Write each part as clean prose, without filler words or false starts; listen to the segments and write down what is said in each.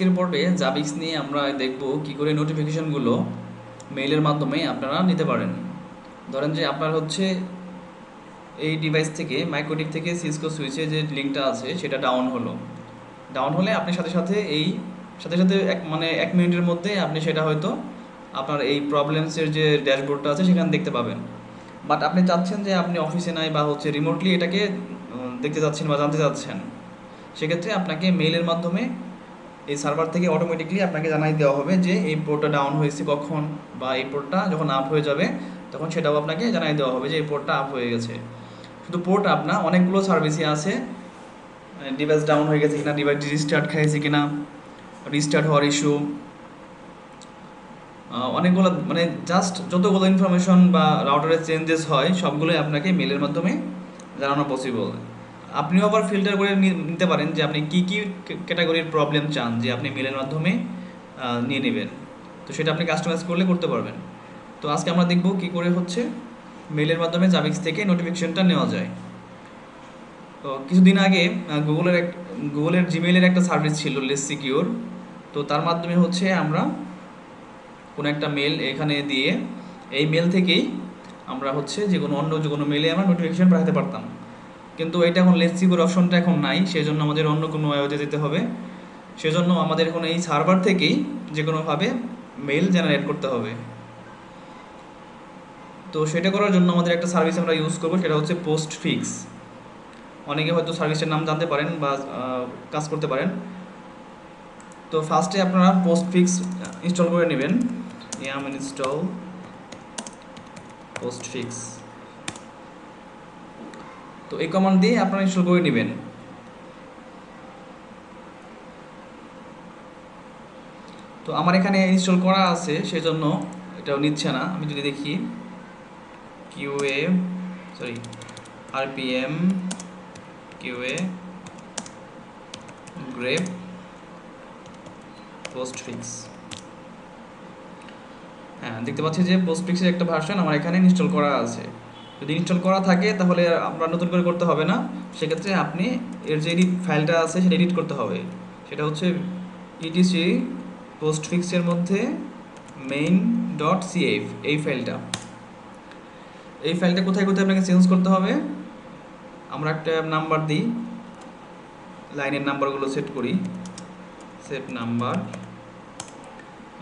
আজকের পর্বে জাবিক্স নিয়ে আমরা দেখব কি করে নোটিফিকেশনগুলো মেইলের মাধ্যমে আপনারা নিতে পারেন। ধরেন যে আপনার হচ্ছে এই ডিভাইস থেকে মাইক্রোটিক থেকে সিসকো সুইচে যে লিঙ্কটা আছে সেটা ডাউন হলে আপনি সাথে সাথে এক মিনিটের মধ্যে আপনি সেটা হয়তো আপনার এই প্রবলেমসের যে ড্যাশবোর্ডটা আছে সেখানে দেখতে পাবেন। বাট আপনি চাচ্ছেন যে আপনি অফিসে নাই বা হচ্ছে রিমোটলি এটাকে দেখতে চাচ্ছেন বা জানতে চাচ্ছেন, সেক্ষেত্রে আপনাকে মেইলের মাধ্যমে এই সার্ভার থেকে অটোমেটিকলি আপনাকে জানাই দেওয়া হবে যে এই পোর্টটা ডাউন হয়েছে কখন, বা এই পোর্টটা যখন আপ হয়ে যাবে তখন সেটাও আপনাকে জানাই দেওয়া হবে যে এই পোর্টটা আপ হয়ে গেছে। শুধু পোর্ট আপ না, অনেকগুলো সার্ভিসই আছে, ডিভাইস ডাউন হয়ে গেছে কিনা, ডিভাইস রিস্টার্ট খাইছে কিনা, রিস্টার্ট হওয়ার ইস্যু, অনেকগুলো জাস্ট যতগুলো ইনফরমেশন বা রাউটারের চেঞ্জেস হয় সবগুলোই আপনাকে মেলের মাধ্যমে জানানো পসিবল। আপনিও আবার ফিল্টার করে নিতে পারেন যে আপনি কী কী ক্যাটাগরির প্রবলেম চান যে আপনি মেলের মাধ্যমে নিয়ে নেবেন, তো সেটা আপনি কাস্টমাইজ করতে পারবেন। তো আজকে আমরা দেখব কী করে হচ্ছে মেলের মাধ্যমে জাবিক্স থেকে নোটিফিকেশনটা নেওয়া যায়। তো কিছুদিন আগে গুগলের জিমেইলের একটা সার্ভিস ছিল লেস সিকিউর। তো তার মাধ্যমে হচ্ছে আমরা কোনো একটা মেল এখানে দিয়ে এই মেল থেকেই আমরা হচ্ছে যে কোনো মেলে আমরা নোটিফিকেশন পাঠাতে পারতাম, কিন্তু এটা এখন লেস সিকিউর অপশনটা এখন নাই, সেজন্য আমাদের অন্য কোনো ওয়েতে যেতে হবে। সেজন্য আমাদের এখন এই সার্ভার থেকেই যে কোনোভাবে মেল জেনারেট করতে হবে। তো সেটা করার জন্য আমাদের একটা সার্ভিস আমরা ইউজ করবো, সেটা হচ্ছে পোস্ট ফিক্স। অনেকে হয়তো সার্ভিসের নাম জানতে পারেন বা কাজ করতে পারেন। তো ফার্স্টে আপনারা পোস্ট ফিক্স ইনস্টল করে নেবেন। ইনস্টল পোস্ট ফিক্স, তো এই কমান্ড দিয়ে আপনারা ইনস্টল করে নেবেন। তো আমার এখানে ইনস্টল করা আছে সেজন্য এটাও নিচ্ছে না। আমি যদি দেখি RPM QA grape post fix, হ্যাঁ দেখতে পাচ্ছি যে পোস্ট ফিক্সের একটা ভার্সন আমার এখানে ইনস্টল করা আছে। যদি ইনস্টল করা থাকে তাহলে আমরা নতুন করে করতে হবে না, সেক্ষেত্রে আপনি এর যে এডিট ফাইলটা আছে সেটা এডিট করতে হবে। সেটা হচ্ছে ইটিসি পোস্ট ফিক্সের মধ্যে main.cf এই ফাইলটা কোথায় কোথায় আপনাকে চেঞ্জ করতে হবে। আমরা একটা নাম্বার দিই, লাইনের নাম্বারগুলো সেট করি, সেভ নাম্বার।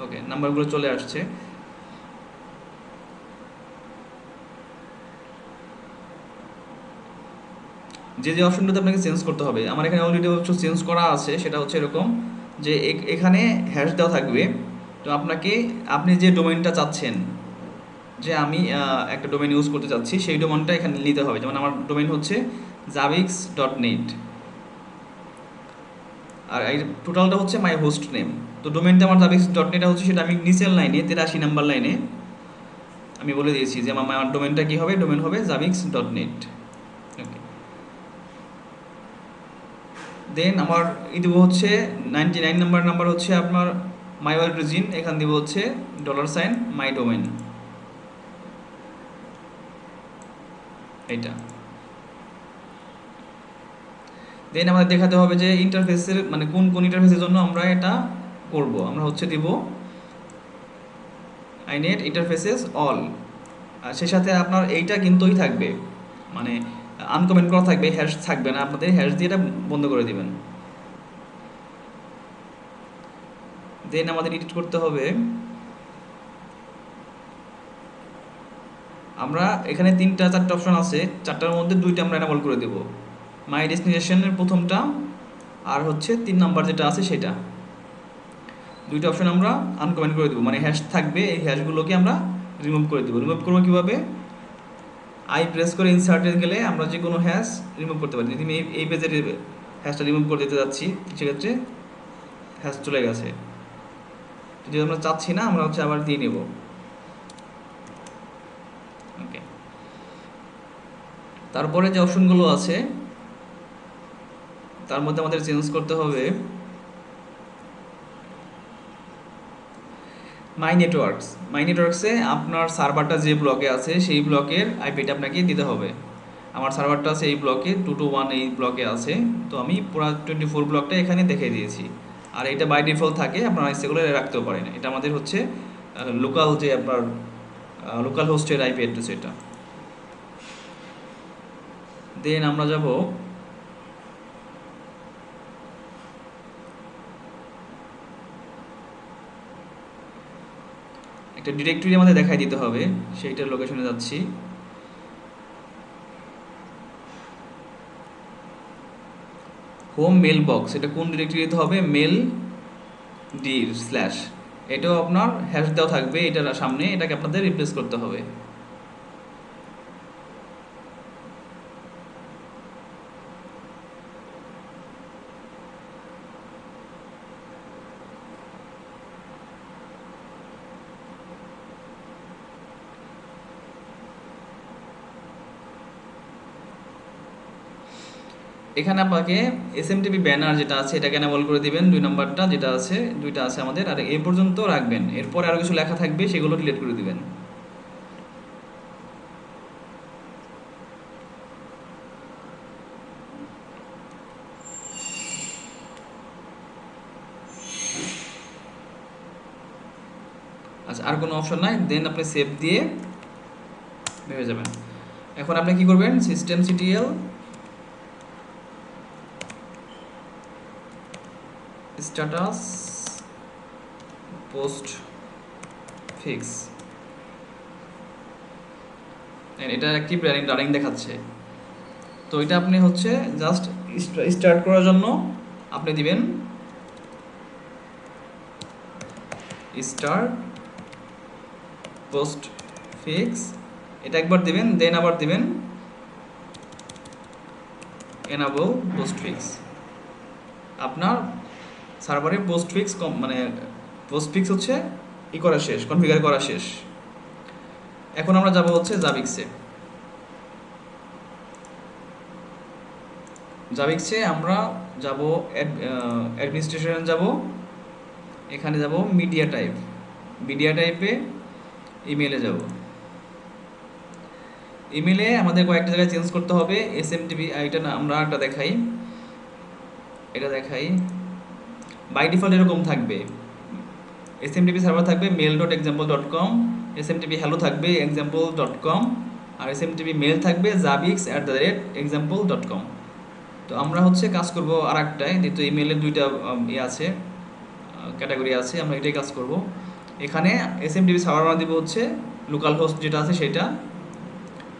ওকে, নাম্বারগুলো চলে আসছে। যে অপশনটাতে আপনাকে চেঞ্জ করতে হবে, আমার এখানে অলরেডি অপশন চেঞ্জ করা আছে। সেটা হচ্ছে এরকম যে এখানে হ্যাশ দেওয়া থাকবে। তো আপনি যে ডোমেইনটা চাচ্ছেন, যে আমি একটা ডোমেইন ইউজ করতে চাচ্ছি, সেই ডোমেইনটা এখানে নিতে হবে। যেমন আমার ডোমেইন হচ্ছে zabbix.net, আর এই টোটালটা হচ্ছে মাই হোস্ট নেম। তো ডোমেইনটা আমার zabbix.net হচ্ছে, সেটা আমি নিচের লাইনে 83 নাম্বার লাইনে আমি বলে দিয়েছি যে আমার ডোমেইনটা কী হবে, ডোমেইন হবে zabbix.net। ওকে, দেন আমার দিব হচ্ছে 99 নাম্বার হচ্ছে আপনার মাই ওয়ার্ল্ড রিজিন, এখান দিব হচ্ছে $মাই ডোমেইন, এইটা। দেন আমাদের দেখাতে হবে যে ইন্টারফেসের কোন ইন্টারফেসের জন্য আমরা এটা করব। আমরা হচ্ছে দিব আইনেট ইন্টারফেসেস অল, আর সেই সাথে আপনার এইটা কিন্তুই থাকবে, আনকমেন্ট করা থাকবে, হ্যাশ থাকবে না। আপনাদের হ্যাশ দিয়ে এটা বন্ধ করে দিবেন। দেন আমাদের এডিট করতে হবে। আমরা এখানে 3-4টা অপশন আছে, 4টার মধ্যে 2টা আমরা এনেবল করে দেব। মাই ডেস্টিনেশনের প্রথমটা আর হচ্ছে 3 নাম্বার যেটা আছে সেটা, 2টা অপশন আমরা আনকমেন্ট করে দেবো, হ্যাশ থাকবে। এই হ্যাশগুলোকে আমরা রিমুভ করে দেবো। রিমুভ করবো কীভাবে? আই প্রেস করে ইনসার্টে গেলে আমরা যে কোনো হ্যাশ রিমুভ করতে পারি। যদি আমি এই পেজের হ্যাশটা রিমুভ করে দিতে যাচ্ছি, সেক্ষেত্রে হ্যাশ চলে গেছে। যদি আমরা চাচ্ছি না, আমরা হচ্ছে আবার দিয়ে নেব। ওকে, তারপরে যে অপশনগুলো আছে তার মধ্যে আমাদের চেঞ্জ করতে হবে মাই নেটওয়ার্কসে আপনার সার্ভারটা যে ব্লকে আছে সেই ব্লকের আইপিটা আপনাকে দিতে হবে। আমার সার্ভারটা আছে এই ব্লকে 221 এই ব্লকে আছে, তো আমি পুরো 24 ব্লকটা এখানে দেখিয়ে দিয়েছি। আর এটা বাই ডিফল্ট থাকে, আপনারা ইচ্ছে করলে রাখতেও পারেন। এটা আমাদের হচ্ছে লোকাল যে আপনার লোকাল হোস্টের আইপি অ্যাড্রেস এটা। দেন আমরা যাব একটা ডিরেক্টরি আমাদের দেখাই দিতে হবে, সেইটার লোকেশনে যাচ্ছি। হোম মেল বক্স, এটা কোন ডিরেক্টরিতে হবে? মেল ডি স্ল্যাশ, এটাও আপনার হ্যাশ দেওয়া থাকবে এটার সামনে, এটাকে আপনাদের রিপ্লেস করতে হবে। এখানে আপনাকে এসএমটিপি ব্যানার যেটা আছে এটাকে এনেবল করে দিবেন, 2 নাম্বারটা যেটা আছে, দুইটা আছে আমাদের, আর এই পর্যন্ত রাখবেন। এরপরে আরও কিছু লেখা থাকবে, সেগুলো ডিলিট করে দিবেন। আচ্ছা, আর কোনো অপশন নাই, দেন আপনি সেভ দিয়ে ভেবে যাবেন। এখন আপনি কি করবেন? System CTL status post fix, এটা অ্যাক্টিভ রানিং দেখাচ্ছে। তো এটা আপনি হচ্ছে জাস্ট স্টার্ট করার জন্য আপনি দিবেন স্টার্ট পোস্ট ফিক্স, এটা একবার দিবেন, দেন আবার দিবেন এনাবল পোস্ট ফিক্স। আপনার সার্ভারে পোস্ট ফিক্স মানে পোস্ট ফিক্স হচ্ছে করা শেষ, কনফিগার করা শেষ। এখন আমরা যাব হচ্ছে জাবিক্সে। জাবিক্সে আমরা যাব অ্যাডমিনিস্ট্রেশনে যাব, এখানে যাব মিডিয়া টাইপে ইমেলে যাব। ইমেলে আমাদের কয়েকটা জায়গায় চেঞ্জ করতে হবে। এসএমটিপি এটা না, আমরা একটা দেখাই, এটা দেখাই। বাই ডিফল্ট এরকম থাকবে, এসএমটিপি সার্ভার থাকবে mail.example.com, এসএমটিপি হ্যালো থাকবে example.com, আর এসএমটিপি মেল থাকবে zabbix@example.com। তো আমরা হচ্ছে কাজ করব আর একটাই, যেহেতু ইমেলের দুইটা আছে, ক্যাটাগরি আছে, আমরা এটাই কাজ করব। এখানে এসএমটিপি সার্ভার আমরা দিব হচ্ছে লোকাল হোস্ট যেটা আছে সেটা,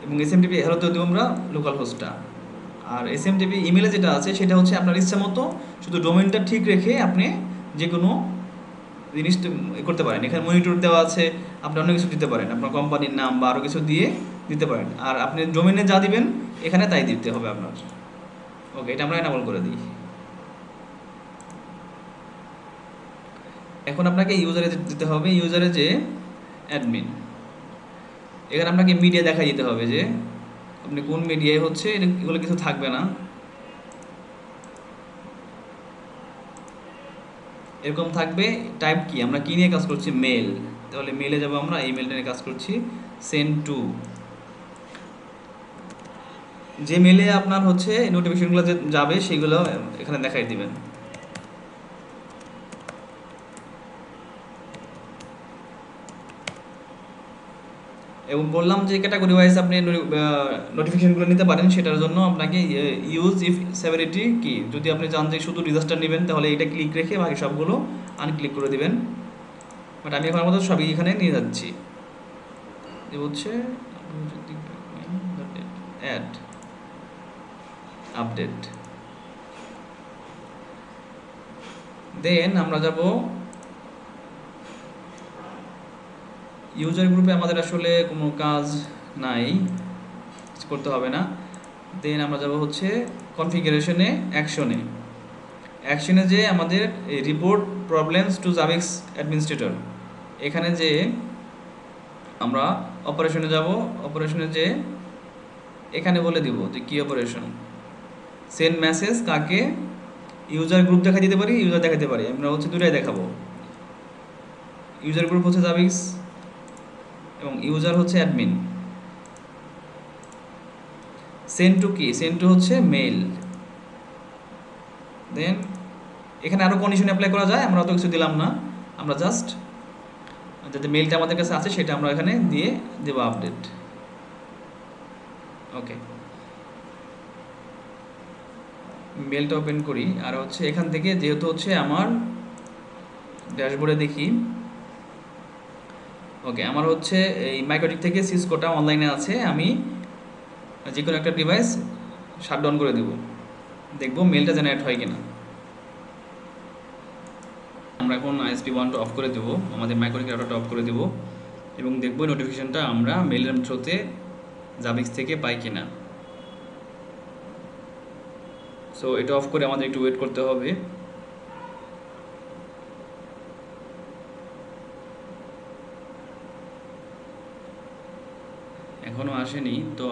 এবং এসএমটিপি হ্যালোতেও দেবো আমরা লোকাল হোস্টটা। আর এসএমটিপি ইমেলে যেটা আছে সেটা হচ্ছে আপনার ইচ্ছা মতো শুধু ডোমেনটা ঠিক রেখে আপনি যে কোনো জিনিস করতে পারেন। এখানে মনিটর দেওয়া আছে, আপনি অন্য কিছু দিতে পারেন, আপনার কোম্পানির নাম বা আরও কিছু দিয়ে দিতে পারেন। আর আপনি ডোমেনে যা দিবেন এখানে তাই দিতে হবে আপনার। ওকে, এটা আমরা এনাবল করে দিই। এখন আপনাকে ইউজারে দিতে হবে, ইউজারে যে অ্যাডমিন, এখানে আপনাকে মিডিয়া দেখাই দিতে হবে যে আপনি কোন মিডিয়ায় হচ্ছে, এগুলো কিছু থাকবে না, এরকম থাকবে। টাইপ কি, আমরা কি নিয়ে কাজ করছি? মেল, তাহলে মেলে যাব আমরা, এই মেলটা নিয়ে কাজ করছি। সেন্ড টু, যে মেলে আপনার হচ্ছে নোটিফিকেশনগুলো যাবে সেগুলো এখানে দেখাই দিবেন। এবং বললাম যে ক্যাটাগরি ওয়াইজ আপনি নোটিফিকেশনগুলো নিতে পারেন, সেটার জন্য আপনাকে ইউজ ইফ সেভারিটি কি, যদি আপনি চান যে শুধু ডিজাস্টার নেবেন তাহলে এটা ক্লিক রেখে বাকি সবগুলো আনক্লিক করে দিবেন। বাট আমি এখন আমাদের সবই এখানে নিয়ে যাচ্ছি। এ হচ্ছে অ্যাড আপডেট, দেন আমরা যাব ইউজার গ্রুপে, আমাদের আসলে কোনো কাজ নাই, করতে হবে না। দেন আমরা যাব হচ্ছে কনফিগারেশনে, অ্যাকশনে যে আমাদের রিপোর্ট প্রবলেমস টু জাবিক্স অ্যাডমিনিস্ট্রেটর, এখানে যে আমরা অপারেশনে যাব, অপারেশনে যে এখানে বলে দিব যে কি অপারেশন, সেন্ড মেসেজ কাকে, ইউজার গ্রুপ দেখা দিতে পারি, ইউজার দেখাতে পারি, আমরা হচ্ছে দুটাই দেখাবো। ইউজার গ্রুপ হচ্ছে জাবিক্স এবং ইউজার হচ্ছে অ্যাডমিন। সেন্ড টু কি, সেন্ড টু হচ্ছে মেল, দেন এখানে আরও কন্ডিশন অ্যাপ্লাই করা যায়, আমরা অত কিছু দিলাম না, আমরা জাস্ট যাতে মেলটা আমাদের কাছে আছে সেটা আমরা এখানে দিয়ে দেবো আপডেট। ওকে, মেলটা ওপেন করি। আর হচ্ছে এখান থেকে যেহেতু হচ্ছে আমার ড্যাশবোর্ডে দেখি, ওকে আমার হচ্ছে এই মাইক্রোটিক থেকে সিসকোটা অনলাইনে আছে, আমি যে কোনো একটা ডিভাইস শাটডাউন করে দেবো, দেখবো মেলটা জেনারেট হয় কিনা। আমরা এখন ISP1টা অফ করে দেবো, আমাদের মাইক্রোটিক রাউটারটা অফ করে দেবো এবং দেখবো নোটিফিকেশনটা আমরা মেলের থ্রুতে জাবিক্স থেকে পাই কিনা। সো এটা অফ করে আমাদের একটু ওয়েট করতে হবে। এখনও আসেনি, তো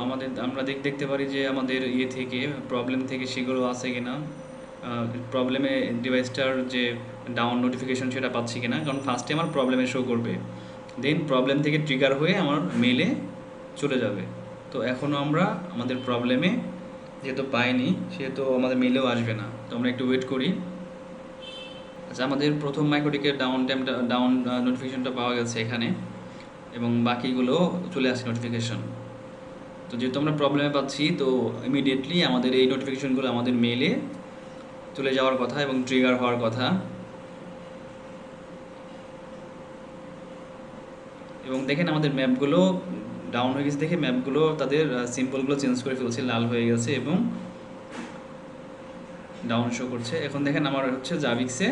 আমরা দেখতে পারি যে আমাদের ইয়ে থেকে প্রবলেম থেকে সেগুলো আছে কিনা, প্রবলেমে ডিভাইসটার যে ডাউন নোটিফিকেশন সেটা পাচ্ছি কিনা, কারণ ফার্স্টে আমার প্রবলেমে শো করবে, দেন প্রবলেম থেকে ট্রিগার হয়ে আমার মেলে চলে যাবে। তো এখনও আমরা আমাদের প্রবলেমে যেহেতু পাইনি সেহেতু আমাদের মেলেও আসবে না, তো আমরা একটু ওয়েট করি। আচ্ছা, আমাদের প্রথম মাইক্রোটিকের ডাউন নোটিফিকেশনটা পাওয়া গেছে এখানে, এবং বাকিগুলো চলে আসছে নোটিফিকেশন। তো যেহেতু আমরা প্রবলেমে পাচ্ছি, তো ইমিডিয়েটলি আমাদের এই নোটিফিকেশনগুলো আমাদের মেলে চলে যাওয়ার কথা এবং ট্রিগার হওয়ার কথা। এবং দেখেন আমাদের ম্যাপগুলো ডাউন হয়ে গেছে, দেখে ম্যাপগুলো তাদের সিম্বলগুলো চেঞ্জ করে ফেলছে, লাল হয়ে গেছে এবং ডাউন শো করছে। এখন দেখেন আমার হচ্ছে জাবিক্সে,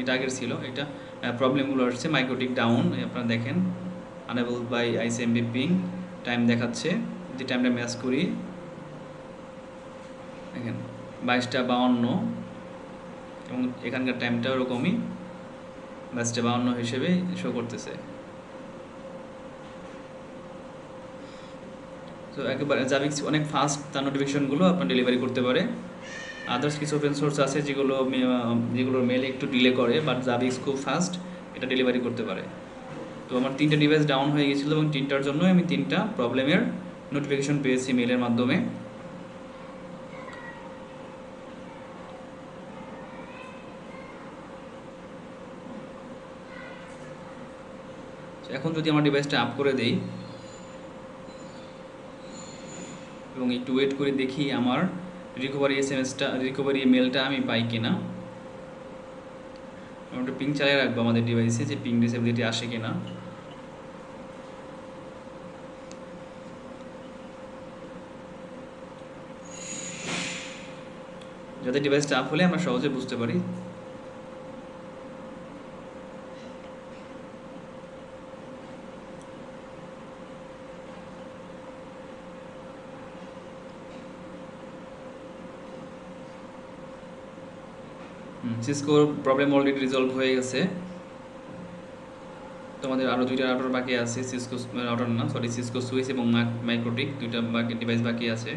এটা আগের ছিল, এটা প্রবলেমগুলো আসছে মাইক্রোটিক ডাউন, আপনারা দেখেন unable by ICMP ping time দেখাচ্ছে, যে টাইমটা ম্যাচ করি দেখেন 22টা 52, এবং এখানকার টাইমটা ওরকমই 22টা 52 হিসেবে শো করতেছে। তো একেবারে জাবিক্স অনেক ফাস্ট, তার নোটিফিকেশনগুলো আপনার ডেলিভারি করতে পারে। আদার্স কিছু ওপেন সোর্স আছে যেগুলোর মেল একটু ডিলে করে, বাট জাবিক্স খুব ফাস্ট এটা ডেলিভারি করতে পারে। তো আমার 3টে ডিভাইস ডাউন হয়ে গেছিলো এবং 3টার জন্য আমি 3টা প্রবলেমের নোটিফিকেশন পেয়েছি মেলের মাধ্যমে। এখন যদি আমার ডিভাইসটা আপ করে দেই এবং একটু ওয়েট করে দেখি আমার রিকভারি মেলটা আমি পাই কিনা। আমরা একটু পিং চালিয়ে রাখবো আমাদের ডিভাইসে, যে পিং ডিসেবিলিটি আসে কিনা। যাতে ডিভাইসটা আপ হলে আমরা সহজে বুঝতে পারি। সিসকোর প্রবলেম অলরেডি রিজলভ হয়ে গেছে। তো আমাদের আরও 2টা রাউটার বাকি আছে, সিসকো রাউটার না, সরি, সিসকো সুইচ এবং মাইক্রোটিক 2টা বাকি ডিভাইস বাকি আছে।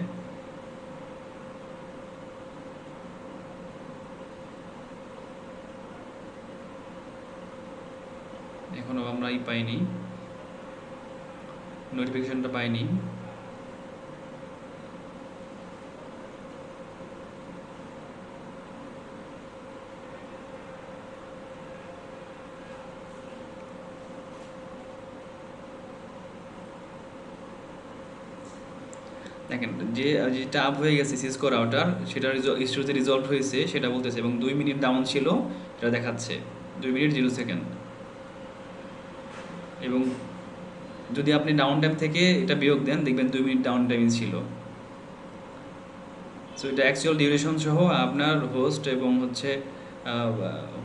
এখনও আমরা পাইনি, নোটিফিকেশনটা পাইনি। দেখেন যেটা আপ হয়ে গেছে সিসকো রাউটার, সেটা ইস্যুতে রিজলভ হয়েছে সেটা বলতেছে, এবং 2 মিনিট ডাউন ছিল সেটা দেখাচ্ছে, 2 মিনিট 0 সেকেন্ড। এবং যদি আপনি ডাউন টাইম থেকে এটা বিয়োগ দেন, দেখবেন 2 মিনিট ডাউন টাইম ছিল। সো এটা অ্যাকচুয়াল ডিউরেশন সহ আপনার হোস্ট এবং হচ্ছে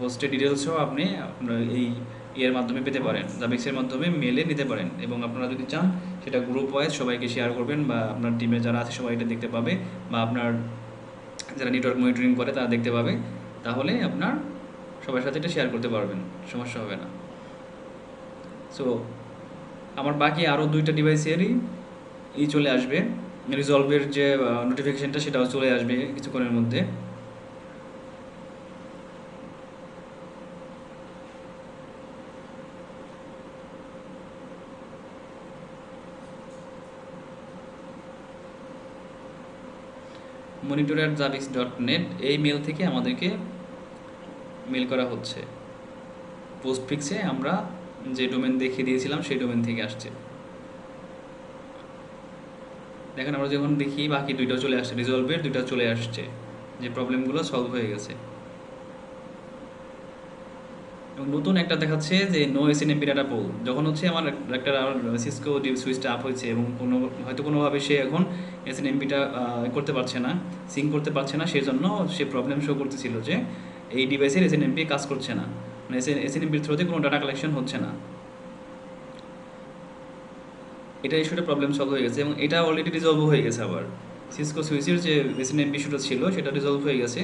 হোস্টের ডিটেলস সহ আপনি আপনার এই এর মাধ্যমে পেতে পারেন, জাবিক্সের মাধ্যমে মেলে নিতে পারেন। এবং আপনারা যদি চান সেটা গ্রুপ ওয়াইজ সবাইকে শেয়ার করবেন, বা আপনার টিমে যারা আছে সবাই এটা দেখতে পাবে, বা আপনার যারা নেটওয়ার্ক মনিটরিং করে তারা দেখতে পাবে, তাহলে আপনার সবার সাথে এটা শেয়ার করতে পারবেন, সমস্যা হবে না। সো আমার বাকি আরও 2টা ডিভাইসেরই চলে আসবে, রিজলভের যে নোটিফিকেশনটা সেটাও চলে আসবে কিছুক্ষণের মধ্যে। monitor@zabbix.net এই মেল থেকে আমাদেরকে মেল করা হচ্ছে। পোস্ট ফিক্সে আমরা যে ডোমেন দেখিয়ে দিয়েছিলাম সেই ডোমেন থেকে আসছে। দেখেন আমরা যখন দেখি বাকি দুইটা চলে আসছে, রিজলভের দুইটা চলে আসছে, যে প্রবলেমগুলো সলভ হয়ে গেছে। এবং নতুন একটা দেখাচ্ছে যে নো এসএনএমপি ডাটা পুল। যখন হচ্ছে আমার একটা সিসকো ডিপ সুইচটা আপ হয়েছে এবং হয়তো কোনোভাবে সে এখন এসএনএমপিটা করতে পারছে না, সিং করতে পারছে না, সেই জন্য সে প্রবলেম শো করতেছিল যে এই ডিভাইসের এসএনএমপি কাজ করছে না, মানে এসএনএমপির থ্রুতে কোনো ডাটা কালেকশন হচ্ছে না। এটা ইস্যুটা প্রবলেম সলভ হয়ে গেছে এবং এটা অলরেডি রিজলভ হয়ে গেছে। আবার সিসকো সুইচের যে এসএনএমপি ইস্যুটা ছিল সেটা রিজলভ হয়ে গেছে